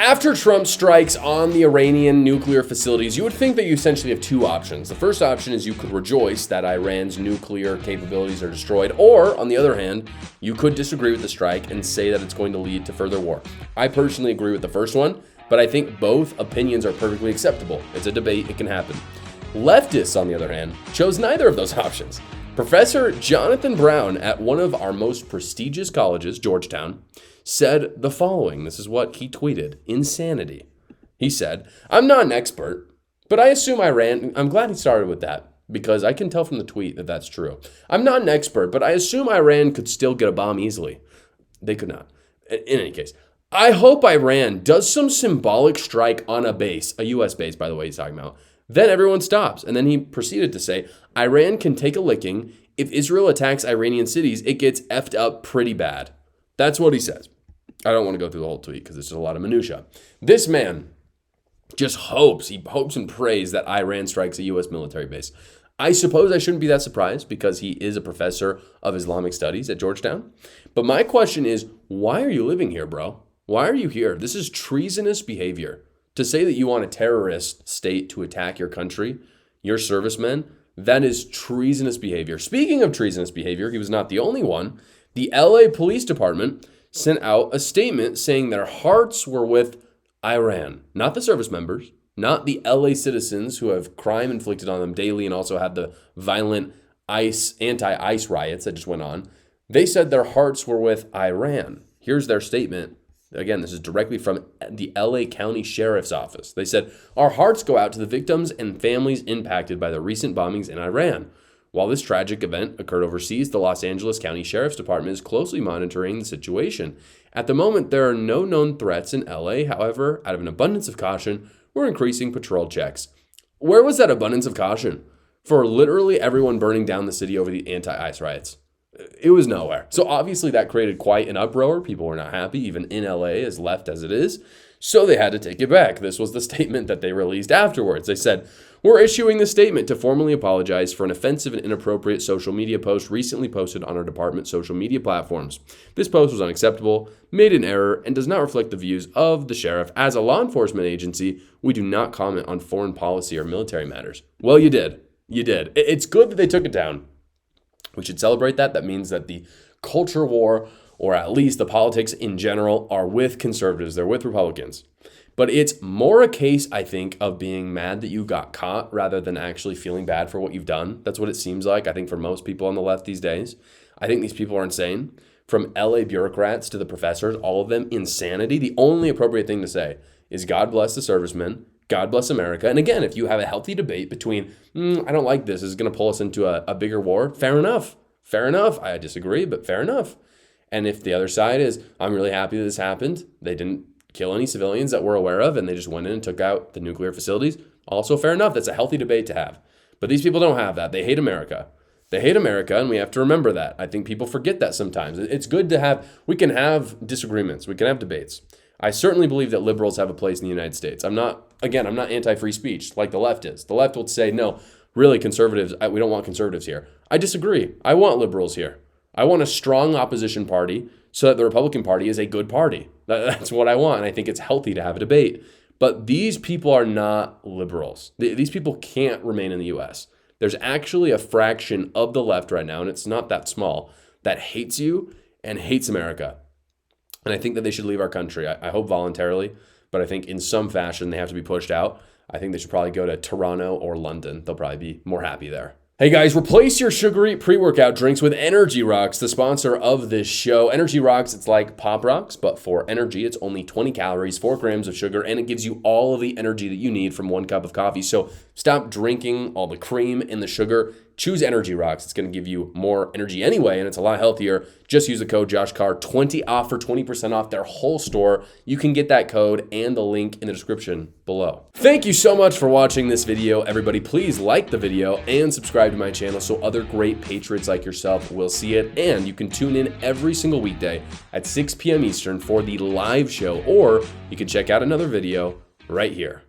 After Trump strikes on the Iranian nuclear facilities, you would think that you essentially have two options. The first option is you could rejoice that Iran's nuclear capabilities are destroyed, or on the other hand, you could disagree with the strike and say that it's going to lead to further war. I personally agree with the first one, but I think both opinions are perfectly acceptable. It's a debate, it can happen. Leftists, on the other hand, chose neither of those options. Professor Jonathan Brown at one of our most prestigious colleges, Georgetown, said the following. This is what he tweeted. Insanity. He said, "I'm not an expert, but I assume Iran..." I'm glad he started with that because I can tell from the tweet that that's true. "I'm not an expert, but I assume Iran could still get a bomb easily." They could not. In any case, "I hope Iran does some symbolic strike on a base," a U.S. base, by the way, he's talking about. "Then everyone stops." And then he proceeded to say, "Iran can take a licking. If Israel attacks Iranian cities, it gets effed up pretty bad." That's what he says. I don't want to go through the whole tweet because it's just a lot of minutia. This man just hopes and prays that Iran strikes a U.S. military base. I suppose I shouldn't be that surprised because he is a professor of Islamic studies at Georgetown. But my question is, why are you living here, bro? Why are you here? This is treasonous behavior. To say that you want a terrorist state to attack your country, your servicemen, that is treasonous behavior. Speaking of treasonous behavior, he was not the only one. The LA Police Department sent out a statement saying their hearts were with Iran, not the service members, not the LA citizens who have crime inflicted on them daily and also had the violent anti-ICE riots that just went on. They said their hearts were with Iran. Here's their statement. Again, this is directly from the LA County Sheriff's Office. They said, "Our hearts go out to the victims and families impacted by the recent bombings in Iran. While this tragic event occurred overseas, the Los Angeles County Sheriff's Department is closely monitoring the situation. At the moment, there are no known threats in LA. However, out of an abundance of caution, we're increasing patrol checks." Where was that abundance of caution for literally everyone burning down the city over the anti-ICE riots? It was nowhere. So obviously that created quite an uproar. People were not happy, even in LA, as left as it is. So they had to take it back. This was the statement that they released afterwards. They said, "We're issuing this statement to formally apologize for an offensive and inappropriate social media post recently posted on our department's social media platforms. This post was unacceptable, made an error, and does not reflect the views of the sheriff. As a law enforcement agency, we do not comment on foreign policy or military matters." Well, you did. You did. It's good that they took it down. We should celebrate that. That means that the culture war, or at least the politics in general, are with conservatives. They're with Republicans. But it's more a case, I think, of being mad that you got caught rather than actually feeling bad for what you've done. That's what it seems like, I think, for most people on the left these days. I think these people are insane. From LA bureaucrats to the professors, all of them, insanity. The only appropriate thing to say is God bless the servicemen. God bless America. And again, if you have a healthy debate between, I don't like this is going to pull us into a bigger war, fair enough. Fair enough. I disagree, but fair enough. And if the other side is, I'm really happy that this happened, they didn't kill any civilians that we're aware of, and they just went in and took out the nuclear facilities, also fair enough. That's a healthy debate to have. But these people don't have that. They hate America. They hate America, and we have to remember that. I think people forget that sometimes. It's good to have, we can have disagreements. We can have debates. I certainly believe that liberals have a place in the United States. I'm not anti-free speech like the left is. The left will say, no, really, conservatives, we don't want conservatives here. I disagree. I want liberals here. I want a strong opposition party so that the Republican Party is a good party. That's what I want, and I think it's healthy to have a debate. But these people are not liberals. These people can't remain in the U.S. There's actually a fraction of the left right now, and it's not that small, that hates you and hates America. And I think that they should leave our country. I hope voluntarily, but I think in some fashion they have to be pushed out. I think they should probably go to Toronto or London. They'll probably be more happy there. Hey guys, replace your sugary pre-workout drinks with Energy Rocks, the sponsor of this show. Energy Rocks, it's like Pop Rocks, but for energy. It's only 20 calories, 4 grams of sugar, and it gives you all of the energy that you need from 1 cup of coffee. So stop drinking all the cream and the sugar. Choose Energy Rocks. It's going to give you more energy anyway, and it's a lot healthier. Just use the code JoshCarr, 20 off for 20% off their whole store. You can get that code and the link in the description below. Thank you so much for watching this video, everybody. Please like the video and subscribe to my channel so other great patriots like yourself will see it. And you can tune in every single weekday at 6 p.m. Eastern for the live show, or you can check out another video right here.